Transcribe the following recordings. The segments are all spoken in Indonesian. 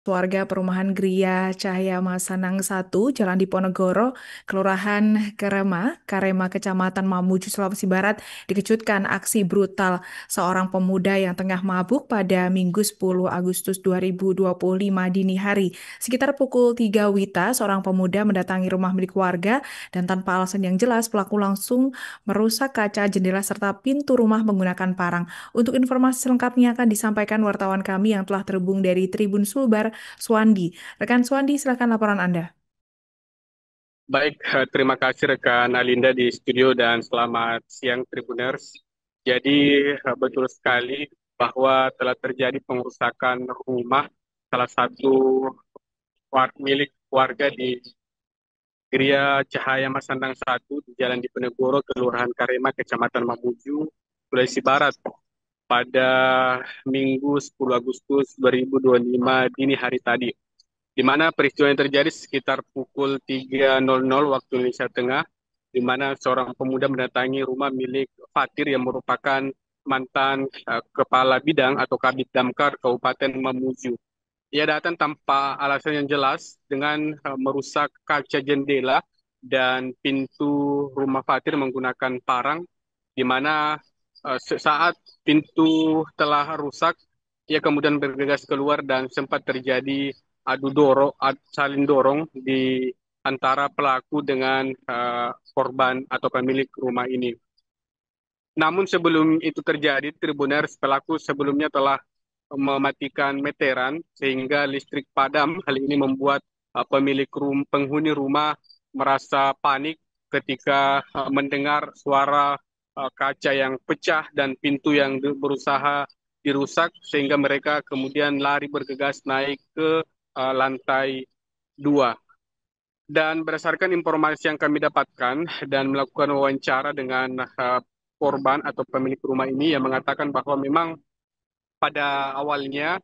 Warga perumahan Gria Cahaya Masanang 1, Jalan Diponegoro, Kelurahan Karema, Kecamatan Mamuju, Sulawesi Barat, dikejutkan aksi brutal seorang pemuda yang tengah mabuk pada Minggu 10 Agustus 2025 dini hari. Sekitar pukul 3 WITA, seorang pemuda mendatangi rumah milik warga dan tanpa alasan yang jelas, pelaku langsung merusak kaca jendela serta pintu rumah menggunakan parang. Untuk informasi selengkapnya akan disampaikan wartawan kami yang telah terhubung dari Tribun Sulbar, Swandi. Rekan Swandi, silakan laporan Anda. Baik, terima kasih rekan Alinda di studio dan selamat siang Tribuners. Jadi betul sekali bahwa telah terjadi pengerusakan rumah salah satu milik warga di Gria Cahaya Masandang 1 di Jalan Diponegoro, Kelurahan Karema, Kecamatan Mamuju, Sulawesi Barat pada Minggu 10 Agustus 2025 dini hari tadi, di mana peristiwa yang terjadi sekitar pukul 3.00 waktu Indonesia Tengah, di mana seorang pemuda mendatangi rumah milik Fatir yang merupakan mantan kepala bidang atau Kabid Damkar Kabupaten Mamuju. Ia datang tanpa alasan yang jelas dengan merusak kaca jendela dan pintu rumah Fatir menggunakan parang, di mana saat pintu telah rusak, ia kemudian bergegas keluar dan sempat terjadi saling dorong di antara pelaku dengan korban atau pemilik rumah ini. Namun sebelum itu terjadi, Tribuners, pelaku sebelumnya telah mematikan meteran sehingga listrik padam. Hal ini membuat penghuni rumah merasa panik ketika mendengar suara kaca yang pecah dan pintu yang berusaha dirusak, sehingga mereka kemudian lari bergegas naik ke lantai 2. Dan berdasarkan informasi yang kami dapatkan dan melakukan wawancara dengan korban atau pemilik rumah ini, yang mengatakan bahwa memang pada awalnya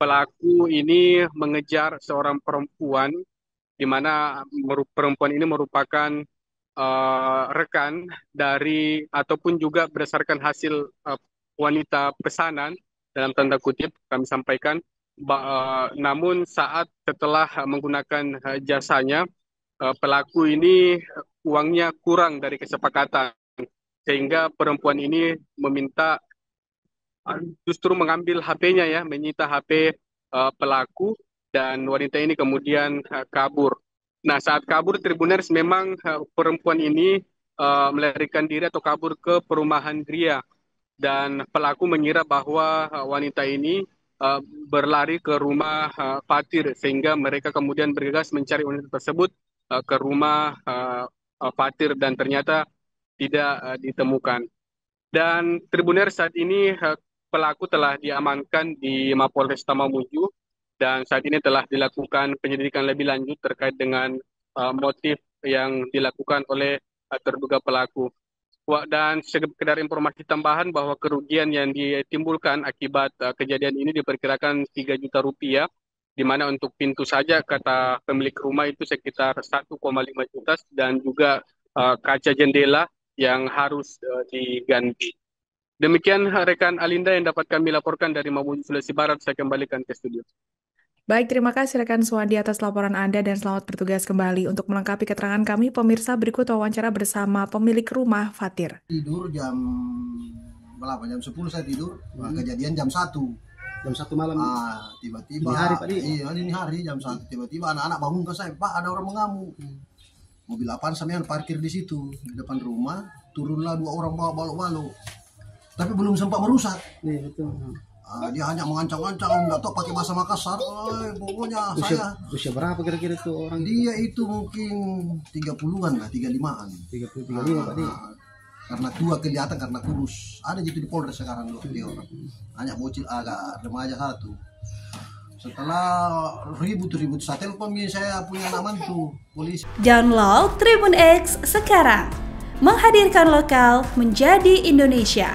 pelaku ini mengejar seorang perempuan, di mana perempuan ini merupakan rekan dari ataupun juga berdasarkan hasil wanita pesanan dalam tanda kutip kami sampaikan. Namun saat setelah menggunakan jasanya, pelaku ini uangnya kurang dari kesepakatan, sehingga perempuan ini meminta justru mengambil HP-nya, ya, menyita HP pelaku, dan wanita ini kemudian kabur. Nah, saat kabur, Tribuners, memang perempuan ini melarikan diri atau kabur ke perumahan Gria, dan pelaku mengira bahwa wanita ini berlari ke rumah Fatir, sehingga mereka kemudian bergegas mencari wanita tersebut ke rumah Fatir, dan ternyata tidak ditemukan. Dan Tribuner, saat ini pelaku telah diamankan di Mapolresta Mamuju, dan saat ini telah dilakukan penyelidikan lebih lanjut terkait dengan motif yang dilakukan oleh terduga pelaku. Dan sekedar informasi tambahan bahwa kerugian yang ditimbulkan akibat kejadian ini diperkirakan 3 juta rupiah, di mana untuk pintu saja kata pemilik rumah itu sekitar 1,5 juta, dan juga kaca jendela yang harus diganti. Demikian rekan Alinda yang dapat kami laporkan dari Mamuju, Sulawesi Barat. Saya kembalikan ke studio. Baik, terima kasih rekan Swandi atas laporan Anda dan selamat bertugas kembali. Untuk melengkapi keterangan kami, pemirsa, berikut wawancara bersama pemilik rumah Fatir. Tidur jam berapa? Jam 10 saya tidur. Nah, kejadian jam 1 malam. Tiba-tiba. Ini hari, Pak. Iya, ini hari jam 1. Tiba-tiba anak-anak bangun ke saya, Pak, ada orang mengamuk. Mobil apaan sampean parkir di situ di depan rumah. Turunlah 2 orang bawa balok-balok. Tapi belum sempat merusak. Iya, betul. Dia hanya mengancam-ancam, nggak tahu pakai bahasa Makassar. Pokoknya usia berapa kira-kira tuh orang? Dia itu mungkin 30-an lah, 35-an. 35 Pak. Karena tua kelihatan, karena kurus. Ada gitu di Polres sekarang loh, dia orang. Hanya bocil, agak remaja satu. Setelah ribut-ribut, saya telepon saya punya anak tuh polisi. Download Tribun X sekarang, menghadirkan lokal menjadi Indonesia.